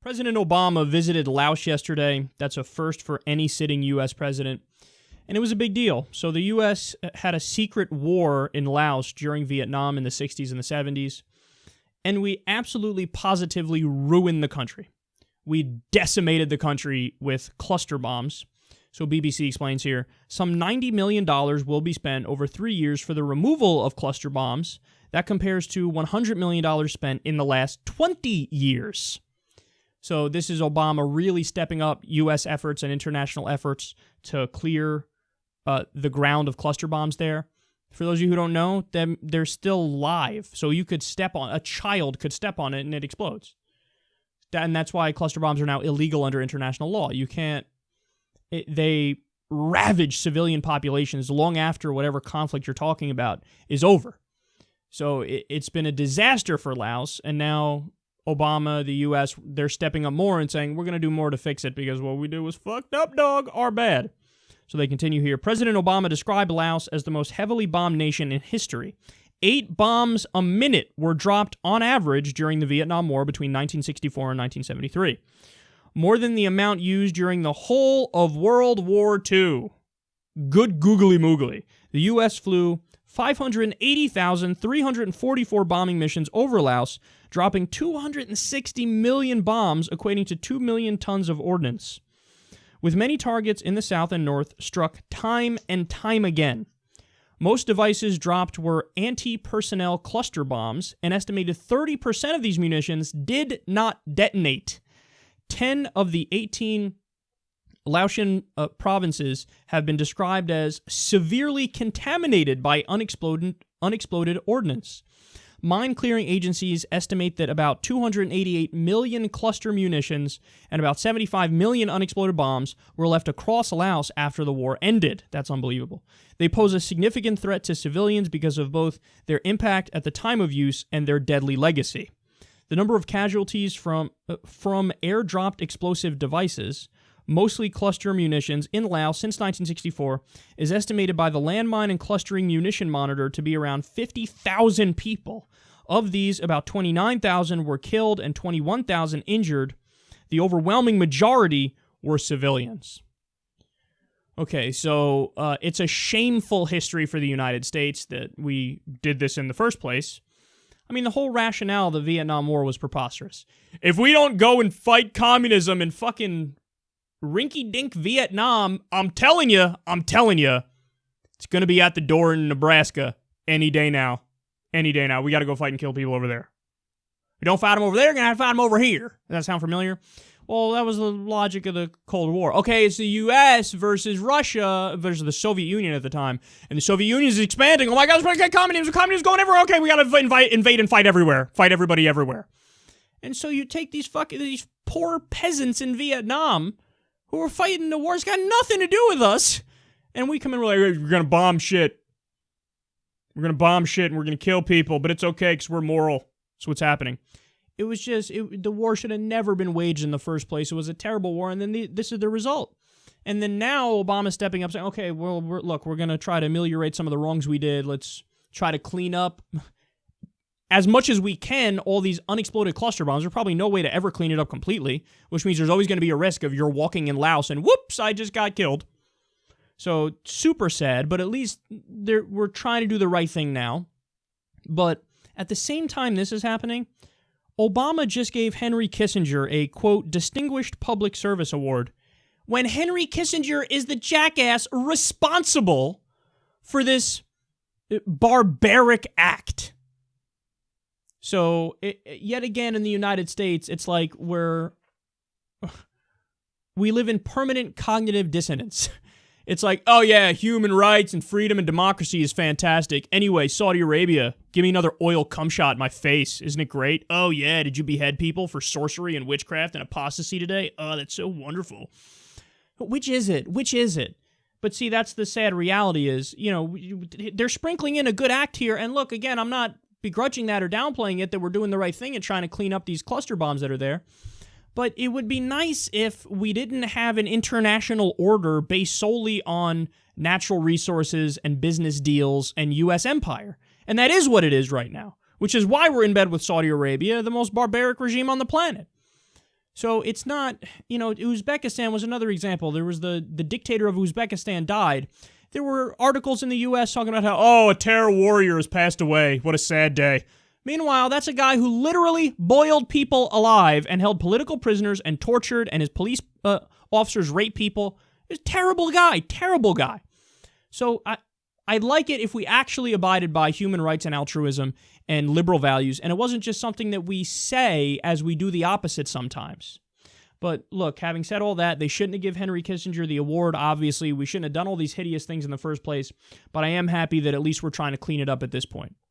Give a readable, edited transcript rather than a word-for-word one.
President Obama visited Laos yesterday. That's a first for any sitting U.S. president. And it was a big deal. So the U.S. had a secret war in Laos during Vietnam in the 60s and the 70s. And we absolutely positively ruined the country. We decimated the country with cluster bombs. So BBC explains here, some $90 million will be spent over 3 years for the removal of cluster bombs. That compares to $100 million spent in the last 20 years. So this is Obama really stepping up U.S. efforts and international efforts to clear the ground of cluster bombs there. For those of you who don't know, they're still live. So you could a child could step on it and it explodes. And that's why cluster bombs are now illegal under international law. You can't, they ravage civilian populations long after whatever conflict you're talking about is over. So it's been a disaster for Laos, and now Obama, the U.S., they're stepping up more and saying, we're going to do more to fix it because what we do was fucked up, dog, or bad. So they continue here. President Obama described Laos as the most heavily bombed nation in history. 8 bombs a minute were dropped on average during the Vietnam War between 1964 and 1973. More than the amount used during the whole of World War II. Good googly moogly. The U.S. flew 580,344 bombing missions over Laos, dropping 260 million bombs, equating to 2 million tons of ordnance. With many targets in the south and north struck time and time again. Most devices dropped were anti-personnel cluster bombs. An estimated 30% of these munitions did not detonate. 10 of the 18 Laotian provinces have been described as severely contaminated by unexploded ordnance. Mine-clearing agencies estimate that about 288 million cluster munitions and about 75 million unexploded bombs were left across Laos after the war ended. That's unbelievable. They pose a significant threat to civilians because of both their impact at the time of use and their deadly legacy. The number of casualties from air-dropped explosive devices, mostly cluster munitions, in Laos since 1964 is estimated by the Landmine and Clustering Munition Monitor to be around 50,000 people. Of these, about 29,000 were killed and 21,000 injured. The overwhelming majority were civilians. Okay, so it's a shameful history for the United States that we did this in the first place. I mean, the whole rationale of the Vietnam War was preposterous. If we don't go and fight communism in fucking rinky-dink Vietnam, I'm telling you, it's going to be at the door in Nebraska any day now. Any day now. We got to go fight and kill people over there. If we don't fight them over there, we're going to have to fight them over here. Does that sound familiar? Well, that was the logic of the Cold War. Okay, it's the U.S. versus Russia versus the Soviet Union at the time. And the Soviet Union is expanding. Oh my God, it's communism. Communism going everywhere. Okay, we got to invade and fight everywhere. Fight everybody everywhere. And so you take these poor peasants in Vietnam who are fighting the war. It's got nothing to do with us. And we come in, we're like, we're going to bomb shit. We're going to bomb shit and we're going to kill people, but it's okay because we're moral. That's what's happening. It was just, the war should have never been waged in the first place. It was a terrible war, and then this is the result. And then now Obama's stepping up saying, okay, well, we're going to try to ameliorate some of the wrongs we did. Let's try to clean up as much as we can all these unexploded cluster bombs. There's probably no way to ever clean it up completely, which means there's always going to be a risk of you're walking in Laos and whoops, I just got killed. So super sad, but at least we're trying to do the right thing now. But at the same time this is happening, Obama just gave Henry Kissinger a, quote, Distinguished Public Service Award, when Henry Kissinger is the jackass responsible for this barbaric act. So, yet again in the United States, it's like we live in permanent cognitive dissonance. It's like, oh yeah, human rights and freedom and democracy is fantastic. Anyway, Saudi Arabia, give me another oil cum shot in my face. Isn't it great? Oh yeah, did you behead people for sorcery and witchcraft and apostasy today? Oh, that's so wonderful. But which is it? Which is it? But see, that's the sad reality is, they're sprinkling in a good act here. And look, again, I'm not begrudging that or downplaying it, that we're doing the right thing and trying to clean up these cluster bombs that are there. But it would be nice if we didn't have an international order based solely on natural resources and business deals and U.S. empire. And that is what it is right now, which is why we're in bed with Saudi Arabia, the most barbaric regime on the planet. So it's not, Uzbekistan was another example. There was the dictator of Uzbekistan died. There were articles in the U.S. talking about how, a terror warrior has passed away. What a sad day. Meanwhile, that's a guy who literally boiled people alive and held political prisoners and tortured, and his police officers raped people. He's a terrible guy. So I'd like it if we actually abided by human rights and altruism and liberal values, and it wasn't just something that we say as we do the opposite sometimes. But look, having said all that, they shouldn't have given Henry Kissinger the award, obviously. We shouldn't have done all these hideous things in the first place, but I am happy that at least we're trying to clean it up at this point.